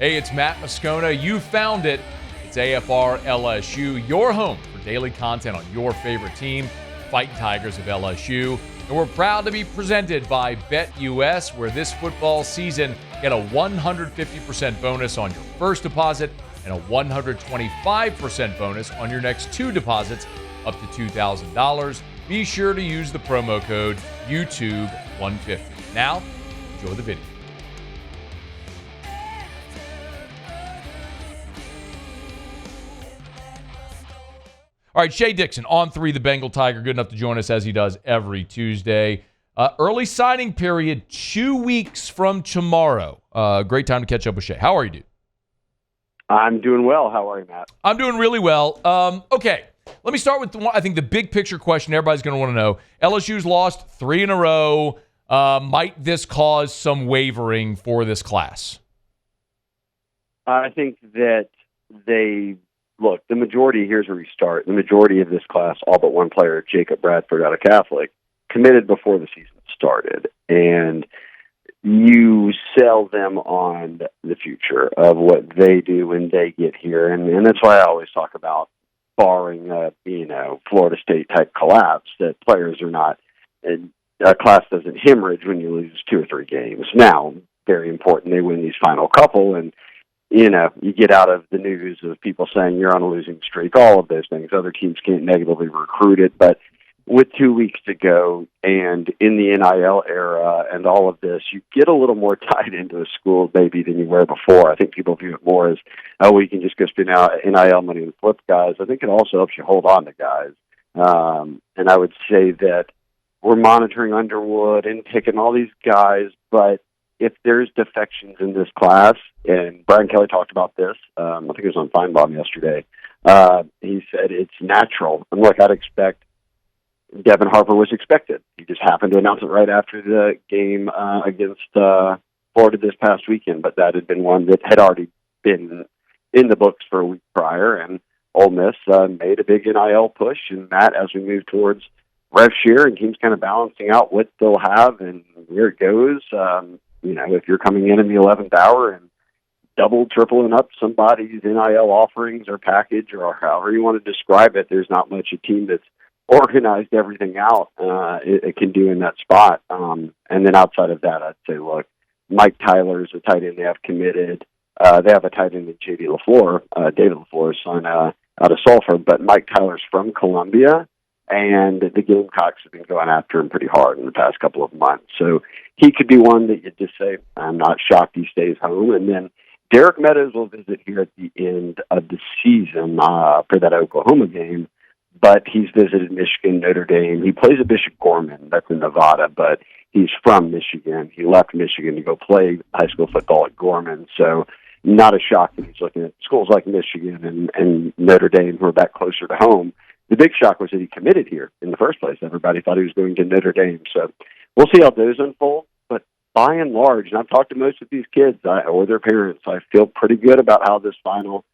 Hey, it's Matt Moscona. You found it. It's AFR LSU, your home for daily content on your favorite team, Fighting Tigers of LSU. And we're proud to be presented by BetUS, where this football season, get a 150% bonus on your first deposit and a 125% bonus on your next two deposits up to $2,000. Be sure to use the promo code YouTube150. Now, enjoy the video. All right, Shea Dixon, On3, the Bengal Tiger, good enough to join us as he does every Tuesday. Early signing period, 2 weeks from tomorrow. Great time to catch up with Shea. How are you, dude? I'm doing well. How are you, Matt? I'm doing really well. Okay, let me start with, I think, the big picture question everybody's going to want to know. LSU's lost 3 in a row. Might this cause some wavering for this class? I think that look, the majority, here's where we start. The majority of this class, all but one player, Jacob Bradford out of Catholic, committed before the season started. And you sell them on the future of what they do when they get here. And that's why I always talk about barring a, Florida State type collapse, that players are not, a class doesn't hemorrhage when you lose 2 or 3 games. Now, very important, they win these final couple, and you get out of the news of people saying you're on a losing streak, all of those things. Other teams can't negatively recruit it. But with 2 weeks to go and in the NIL era and all of this, you get a little more tied into a school maybe than you were before. I think people view it more as, we can just go spend out NIL money and flip guys. I think it also helps you hold on to guys. And I would say that we're monitoring Underwood and Pickett and all these guys, but if there's defections in this class, and Brian Kelly talked about this, I think it was on Feinbaum yesterday, he said it's natural. And look, I'd expect Devin Harper was expected. He just happened to announce it right after the game against Florida this past weekend, but that had been one that had already been in the books for a week prior, and Ole Miss made a big NIL push, and that, as we move towards rev share and teams kind of balancing out what they'll have and where it goes, if you're coming in the 11th hour and tripling up somebody's NIL offerings or package or however you want to describe it, there's not much a team that's organized everything out it can do in that spot. And then outside of that, I'd say, look, Mike Tyler's a tight end they have committed. They have a tight end in J.D. LaFleur, David LaFleur's son out of Salford, but Mike Tyler's from Columbia. And the Gamecocks have been going after him pretty hard in the past couple of months. So he could be one that you just say, I'm not shocked he stays home. And then Derek Meadows will visit here at the end of the season for that Oklahoma game. But he's visited Michigan, Notre Dame. He plays at Bishop Gorman. That's in Nevada, but he's from Michigan. He left Michigan to go play high school football at Gorman. So not a shock that he's looking at schools like Michigan and Notre Dame, who are back closer to home. The big shock was that he committed here in the first place. Everybody thought he was going to Notre Dame. So we'll see how those unfold. But by and large, and I've talked to most of these kids or their parents, I feel pretty good about how this final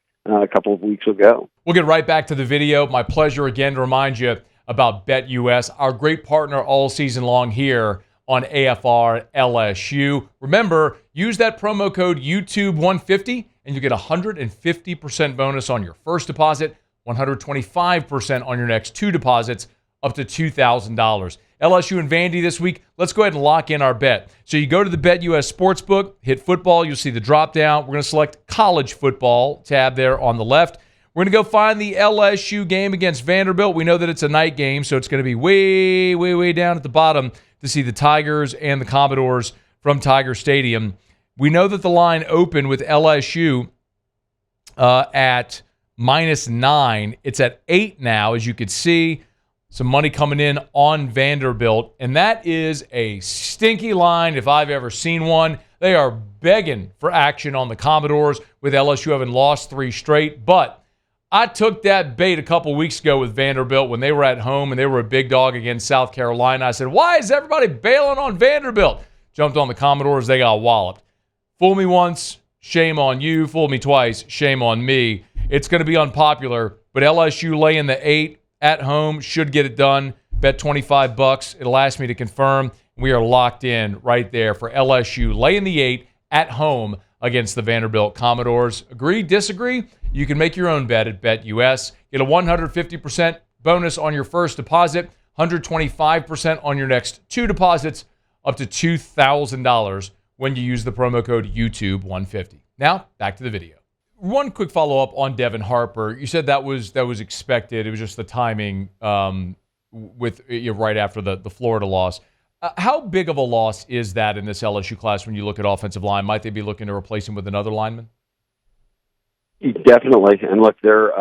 couple of weeks will go. We'll get right back to the video. My pleasure again to remind you about BetUS, our great partner all season long here on AFR LSU. Remember, use that promo code YouTube150 and you get a 150% bonus on your first deposit, 125% on your next two deposits, up to $2,000. LSU and Vandy this week. Let's go ahead and lock in our bet. So you go to the BetUS Sportsbook, hit football, you'll see the drop down. We're going to select college football tab there on the left. We're going to go find the LSU game against Vanderbilt. We know that it's a night game, so it's going to be way, way, way down at the bottom to see the Tigers and the Commodores from Tiger Stadium. We know that the line opened with LSU at -9. It's at 8 now, as you could see. Some money coming in on Vanderbilt, and that is a stinky line if I've ever seen one. They are begging for action on the Commodores with LSU having lost 3 straight, but I took that bait a couple weeks ago with Vanderbilt when they were at home and they were a big dog against South Carolina. I said, why is everybody bailing on Vanderbilt? Jumped on the Commodores, they got walloped. Fool me once, shame on you. Fool me twice, shame on me. It's going to be unpopular, but LSU laying the 8 at home should get it done. Bet $25. It'll ask me to confirm. We are locked in right there for LSU laying the 8 at home against the Vanderbilt Commodores. Agree, disagree? You can make your own bet at BetUS. Get a 150% bonus on your first deposit, 125% on your next 2 deposits, up to $2,000 when you use the promo code YouTube150. Now, back to the video. One quick follow-up on Devin Harper. You said that was expected. It was just the timing with right after the Florida loss. How big of a loss is that in this LSU class when you look at offensive line? Might they be looking to replace him with another lineman? Definitely. And look, they're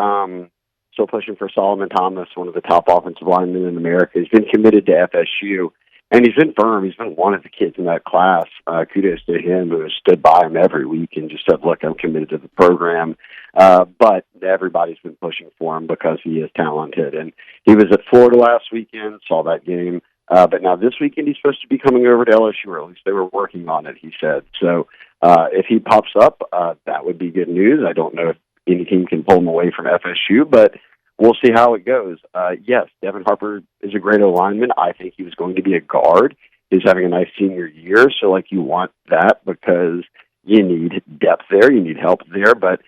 still pushing for Solomon Thomas, one of the top offensive linemen in America. He's been committed to FSU, and he's been firm. He's been one of the kids in that class. Kudos to him, who has stood by him every week and just said, look, I'm committed to the program. But everybody's been pushing for him because he is talented. And he was at Florida last weekend, saw that game. But now this weekend he's supposed to be coming over to LSU, or at least they were working on it, he said. So if he pops up, that would be good news. I don't know if any team can pull him away from FSU, but we'll see how it goes. Yes, Devin Harper is a great lineman. I think he was going to be a guard. He's having a nice senior year, so you want that because you need depth there, you need help there. But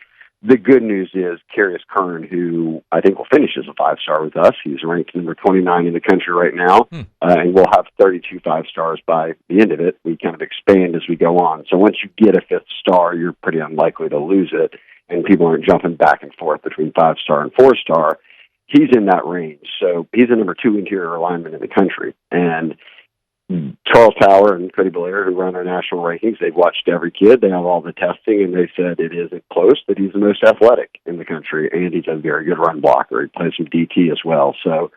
the good news is Carius Kern, who I think will finish as a 5-star with us. He's ranked number 29 in the country right now, and we'll have 32 5-stars by the end of it. We kind of expand as we go on. So once you get a 5th star, you're pretty unlikely to lose it, and people aren't jumping back and forth between 5-star and 4-star. He's in that range. So he's the number 2 interior lineman in the country. And Charles Tower and Cody Blair, who run our national rankings, they've watched every kid. They have all the testing, and they said it isn't close, that he's the most athletic in the country, and he's a very good run blocker. He plays some DT as well. So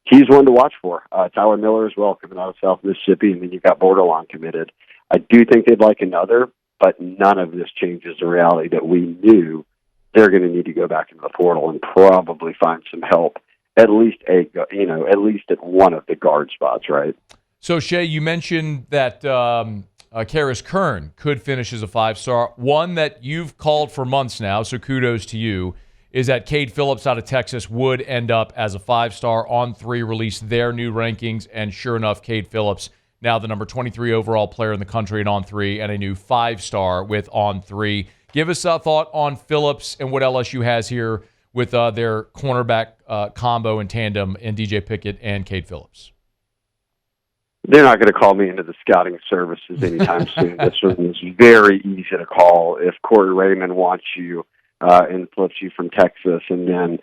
he's one to watch for. Tyler Miller as well, coming out of South Mississippi, and then you've got Bordelon committed. I do think they'd like another, but none of this changes the reality that we knew they're going to need to go back into the portal and probably find some help, at least at one of the guard spots, right? So, Shea, you mentioned that Carius Kern could finish as a 5-star. One that you've called for months now, so kudos to you, is that Cade Phillips out of Texas would end up as a 5-star. On3 released their new rankings, and sure enough, Cade Phillips, now the number 23 overall player in the country in On3, and a new 5-star with On3. Give us a thought on Phillips and what LSU has here with their cornerback combo and tandem in DJ Pickett and Cade Phillips. They're not going to call me into the scouting services anytime soon. This one is very easy to call. If Corey Raymond wants you and flips you from Texas, and then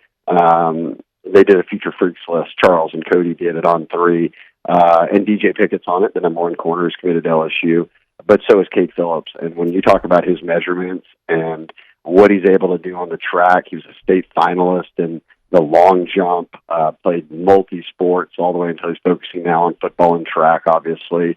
they did a Future Freaks list. Charles and Cody did it on 3. And DJ Pickett's on it. The number 1 corner is committed to LSU. But so is Cade Phillips. And when you talk about his measurements and what he's able to do on the track, he was a state finalist and the long jump, played multi-sports all the way until he's focusing now on football and track, obviously.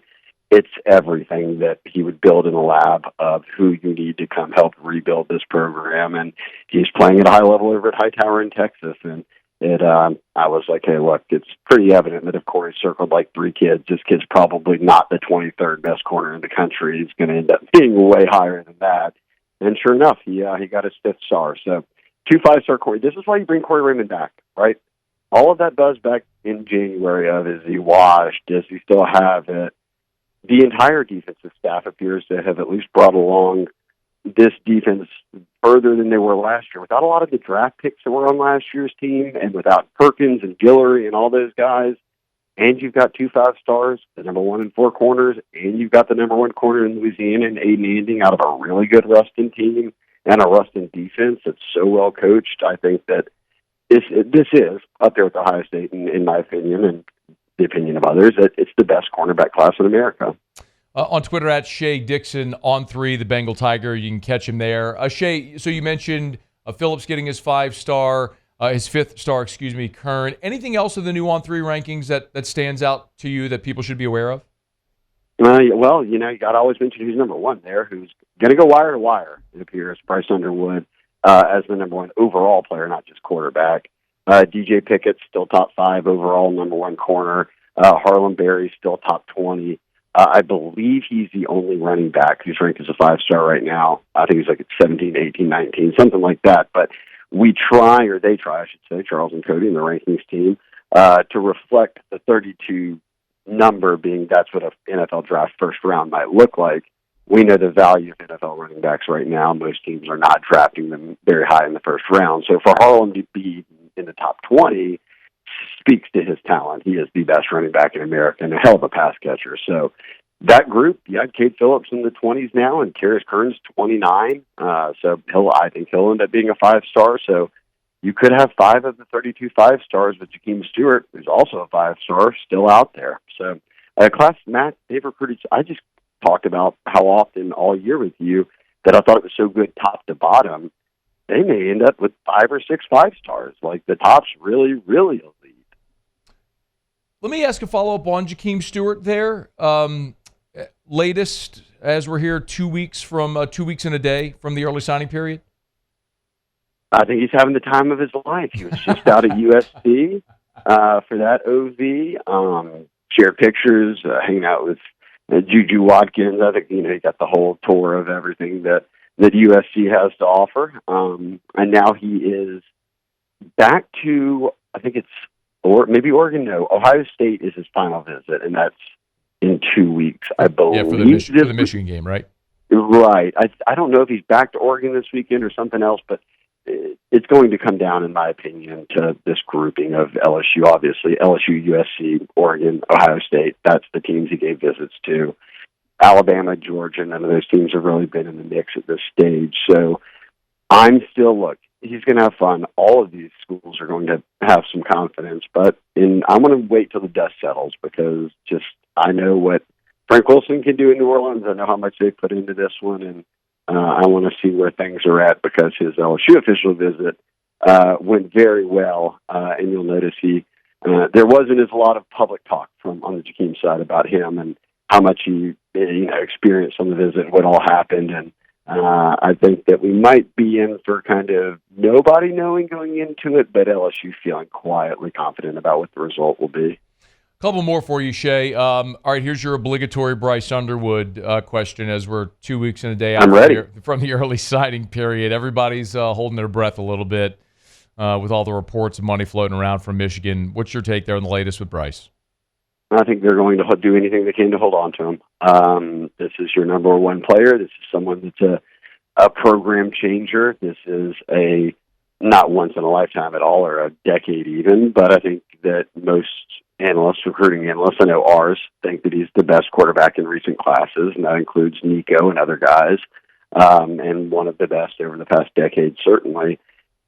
It's everything that he would build in a lab of who you need to come help rebuild this program. And he's playing at a high level over at Hightower in Texas. And I was like, hey, look, it's pretty evident that if Corey circled 3 kids, this kid's probably not the 23rd best corner in the country. He's going to end up being way higher than that. And sure enough, he got his 5th star. So 2 5-star Corey. This is why you bring Corey Raymond back, right? All of that buzz back in January of is he washed? Does he still have it? The entire defensive staff appears to have at least brought along this defense further than they were last year. Without a lot of the draft picks that were on last year's team, and without Perkins and Guillory and all those guys, and you've got 2 5-stars, the number 1 and 4 corners, and you've got the number 1 corner in Louisiana and Aiden Anding out of a really good Ruston team and a Ruston defense that's so well coached. I think that this is up there with the highest state, in my opinion, and the opinion of others, that it's the best cornerback class in America. On Twitter at Shea Dixon On3, the Bengal Tiger. You can catch him there. Shea, so you mentioned Phillips getting his 5-star, his 5th star, Kern. Anything else in the new On3 rankings that stands out to you that people should be aware of? Well, you got to always mention who's number 1 there, who's going to go wire to wire, it appears. Bryce Underwood as the number 1 overall player, not just quarterback. DJ Pickett still top 5 overall, number 1 corner. Harlem Berry still top 20. I believe he's the only running back who's ranked as a 5-star right now. I think he's at 17, 18, 19, something like that. But they try, I should say, Charles and Cody and the rankings team, to reflect the 32 number being that's what an NFL draft first round might look like. we know the value of NFL running backs right now. Most teams are not drafting them very high in the first round. So for Harlan to be in the top 20 speaks to his talent. He is the best running back in America and a hell of a pass catcher. So that group, you had Cade Phillips in the 20s now, and Karis Kearns 29. So I think he'll end up being a 5-star. So you could have 5 of the 32 5-stars with Jahkeem Stewart, who's also a 5-star, still out there. So class, Matt, they've recruited. I just talked about how often all year with you that I thought it was so good top to bottom. They may end up with 5 or 6 5-stars. Like, the top's really, really elite. Let me ask a follow-up on Jahkeem Stewart there. Latest, as we're here 2 weeks in a day from the early signing period? I think he's having the time of his life. He was just out at USC for that OV. Share pictures, hanging out with Juju Watkins. I think, he got the whole tour of everything that USC has to offer. And now he is back to, I think maybe Oregon. No, Ohio State is his final visit, and that's in 2 weeks, I believe. Yeah, for the Michigan game, right? Right. I don't know if he's back to Oregon this weekend or something else, but it's going to come down, in my opinion, to this grouping of LSU, obviously. LSU, USC, Oregon, Ohio State. That's the teams he gave visits to. Alabama, Georgia, none of those teams have really been in the mix at this stage. So he's going to have fun. All of these schools are going to have some confidence, but I'm going to wait till the dust settles, because I know what Frank Wilson can do in New Orleans. I know how much they put into this one, and I want to see where things are at, because his LSU official visit went very well, and you'll notice there wasn't a lot of public talk on the Jahkeem side about him and how much he experienced on the visit, what all happened, and I think that we might be in for kind of nobody knowing going into it, but LSU feeling quietly confident about what the result will be. Couple more for you, Shea. All right, here's your obligatory Bryce Underwood question, as we're 2 weeks in a day out from the early signing period. Everybody's holding their breath a little bit with all the reports of money floating around from Michigan. What's your take there on the latest with Bryce? I think they're going to do anything they can to hold on to him. This is your number one player. This is someone that's a program changer. This is a not once in a lifetime at all, or a decade even, but I think that most recruiting analysts, I know ours, think that he's the best quarterback in recent classes, and that includes Nico and other guys, and one of the best over the past decade, certainly.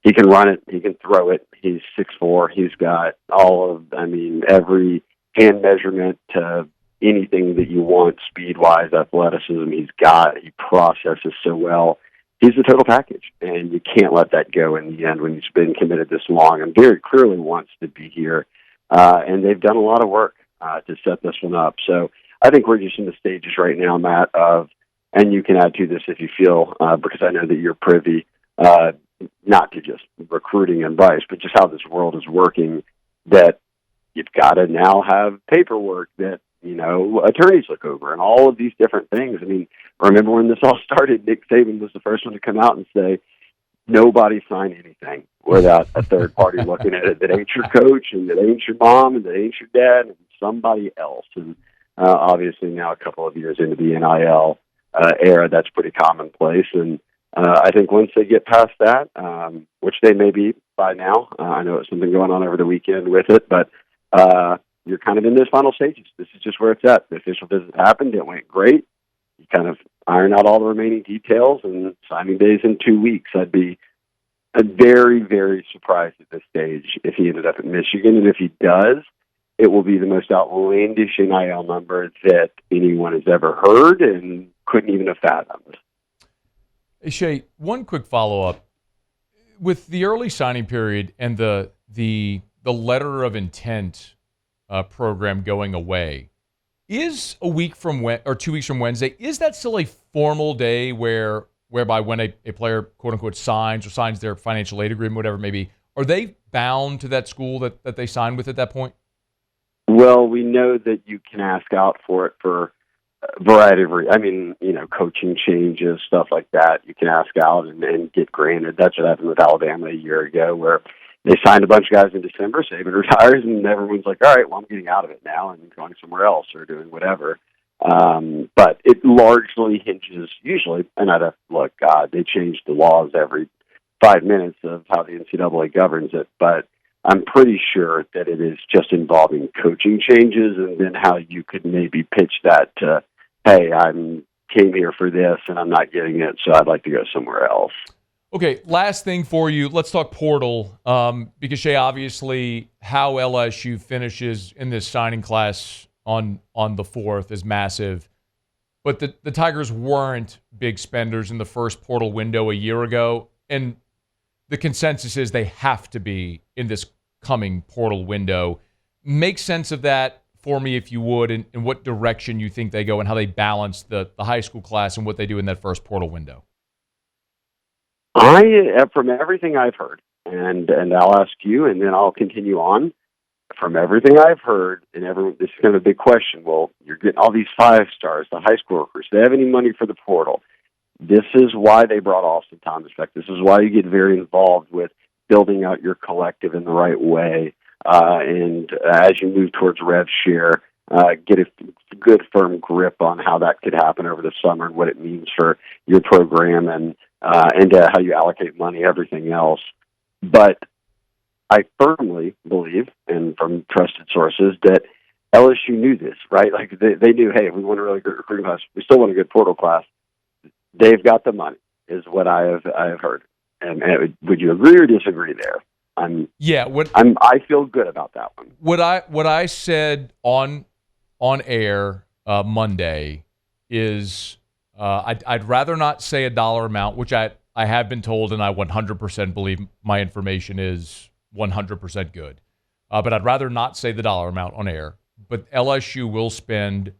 He can run it. He can throw it. He's 6'4". He's got every hand measurement to anything that you want, speed-wise, athleticism, he's got. He processes so well. He's the total package, and you can't let that go in the end when he's been committed this long and very clearly wants to be here. And they've done a lot of work to set this one up. So I think we're just in the stages right now, Matt, and you can add to this if you feel, because I know that you're privy, not to just recruiting and Bryce, but just how this world is working, that you've got to now have paperwork that, attorneys look over and all of these different things. I mean, remember when this all started, Nick Saban was the first one to come out and say, nobody sign anything without a third party looking at it that ain't your coach and that ain't your mom and that ain't your dad and somebody else. And obviously now a couple of years into the NIL era, that's pretty commonplace. And I think once they get past that, which they may be by now, I know it's something going on over the weekend with it, but you're kind of in those final stages. This is just where it's at. The official visit happened. It went great. You kind of iron out all the remaining details, and signing days in 2 weeks. I'd be very, very surprised at this stage if he ended up at Michigan. And if he does, it will be the most outlandish NIL number that anyone has ever heard and couldn't even have fathomed. Hey, Shea, one quick follow-up. With the early signing period and the letter of intent program going away, is a week from 2 weeks from Wednesday, is that still a formal day whereby when a player, quote unquote, signs their financial aid agreement, whatever it may be, are they bound to that school that they signed with at that point? Well, we know that you can ask out for it for a variety of reasons. Coaching changes, stuff like that. You can ask out and get granted. That's what happened with Alabama a year ago, where they signed a bunch of guys in December, Saban retires, and everyone's like, all right, well, I'm getting out of it now and going somewhere else or doing whatever. But it largely hinges usually, and look, God, they change the laws every 5 minutes of how the NCAA governs it, but I'm pretty sure that it is just involving coaching changes and then how you could maybe pitch that to, hey, came here for this and I'm not getting it, so I'd like to go somewhere else. Okay, last thing for you. Let's talk portal, because, Shea, obviously how LSU finishes in this signing class on the 4th is massive. But the Tigers weren't big spenders in the first portal window a year ago, and the consensus is they have to be in this coming portal window. Make sense of that for me, if you would, and what direction you think they go and how they balance the high school class and what they do in that first portal window. From everything I've heard, and I'll ask you, and then I'll continue on. From everything I've heard, and this is kind of a big question. Well, you're getting all these 5-stars, the high school recruits. Do they have any money for the portal? This is why they brought Austin Thomas back. This is why you get very involved with building out your collective in the right way. And as you move towards rev share, get a good firm grip on how that could happen over the summer and what it means for your program and how you allocate money, everything else. But I firmly believe, and from trusted sources, that LSU knew this, right? Like they knew, hey, if we want a really good recruiting class, we still want a good portal class. They've got the money, is what I have heard. And would you agree or disagree there? I feel good about that one. What I said on air Monday is I'd rather not say a dollar amount, which I have been told, and I 100% believe my information is 100% good. But I'd rather not say the dollar amount on air. But LSU will spend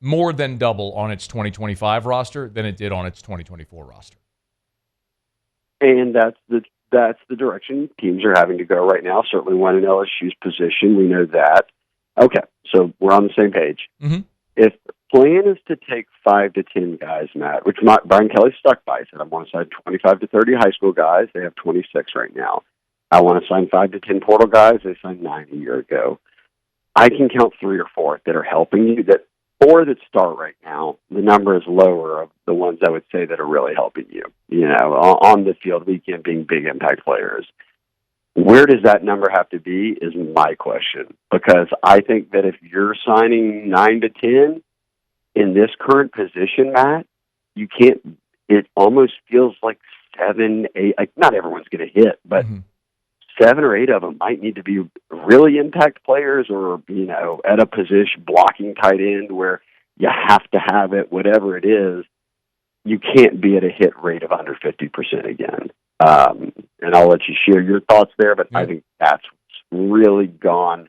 more than double on its 2025 roster than it did on its 2024 roster. And that's the direction teams are having to go right now. Certainly one in LSU's position, we know that. Okay, so we're on the same page. Mm-hmm. If the plan is to take 5 to 10 guys, Matt, which Brian Kelly stuck by, he said, I want to sign 25 to 30 high school guys. They have 26 right now. I want to sign 5 to 10 portal guys. They signed 9 a year ago. I can count 3 or 4 that are helping you. That 4 that start right now, the number is lower of the ones I would say that are really helping you. On the field weekend, being big impact players. Where does that number have to be is my question, because I think that if you're signing 9 to 10 in this current position, Matt, you can't. It almost feels like 7, 8. Like not everyone's going to hit, but 7 or 8 of them might need to be really impact players, or at a position blocking tight end where you have to have it. Whatever it is, you can't be at a hit rate of under 50% again. And I'll let you share your thoughts there, but I think that's really gone.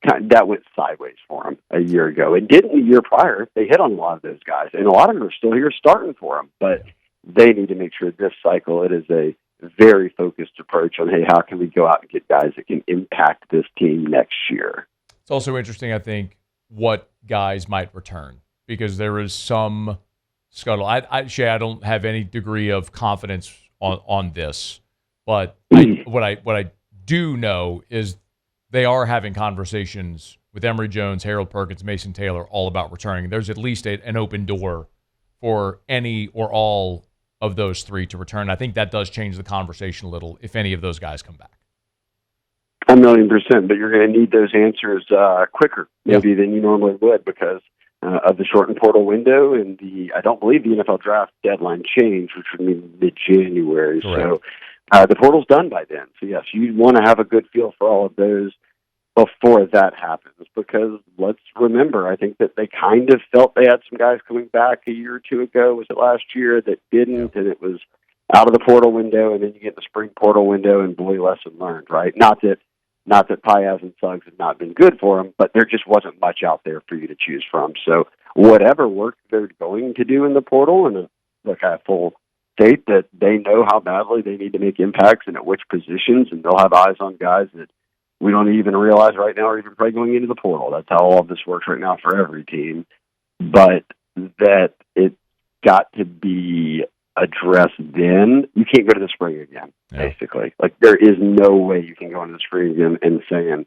That went sideways for them a year ago. It didn't the year prior. They hit on a lot of those guys, and a lot of them are still here starting for them. But they need to make sure this cycle it is a very focused approach on, hey, how can we go out and get guys that can impact this team next year? It's also interesting, I think, what guys might return, because there is some scuttle. Shea, I don't have any degree of confidence on this, but what I do know is they are having conversations with Emory Jones, Harold Perkins, Mason Taylor, all about returning. There's at least an open door for any or all of those 3 to return. I think that does change the conversation a little if any of those guys come back. 1,000,000%, but you're going to need those answers quicker maybe than you normally would because of the shortened portal window and I don't believe the NFL draft deadline changed, which would mean mid-January. Correct. So the portal's done by then. So yes, you want to have a good feel for all of those before that happens, because let's remember, I think that they kind of felt they had some guys coming back a year or 2 ago, was it last year, that didn't, and it was out of the portal window, and then you get the spring portal window, and boy, lesson learned, right? Not that Piaz and Suggs have not been good for them, but there just wasn't much out there for you to choose from. So whatever work they're going to do in the portal, and look, I have full faith that they know how badly they need to make impacts and at which positions, and they'll have eyes on guys that we don't even realize right now are even probably going into the portal. That's how all of this works right now for every team. But that it's got to be addressed then. You can't go to the spring again, basically. Like, there is no way you can go into the spring again and saying,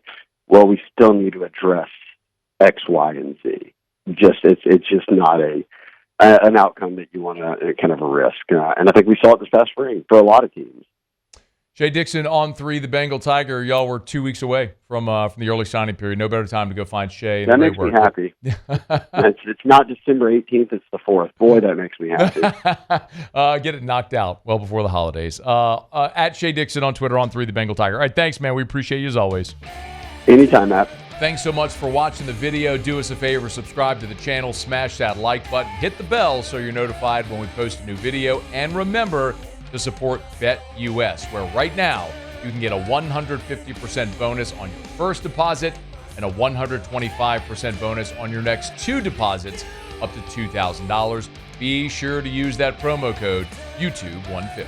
well, we still need to address X, Y, and Z. it's just not an outcome that you want to kind of a risk. And I think we saw it this past spring for a lot of teams. Shea Dixon on 3, the Bengal Tiger. Y'all were 2 weeks away from the early signing period. No better time to go find Shea. That makes me happy. It's not December 18th, it's the 4th. Boy, that makes me happy. Get it knocked out well before the holidays. At Shea Dixon on Twitter, on 3, the Bengal Tiger. All right, thanks, man. We appreciate you as always. Anytime, Matt. Thanks so much for watching the video. Do us a favor, subscribe to the channel, smash that like button, hit the bell so you're notified when we post a new video, and remember to support BetUS, where right now you can get a 150% bonus on your first deposit and a 125% bonus on your next 2 deposits up to $2,000. Be sure to use that promo code YouTube150.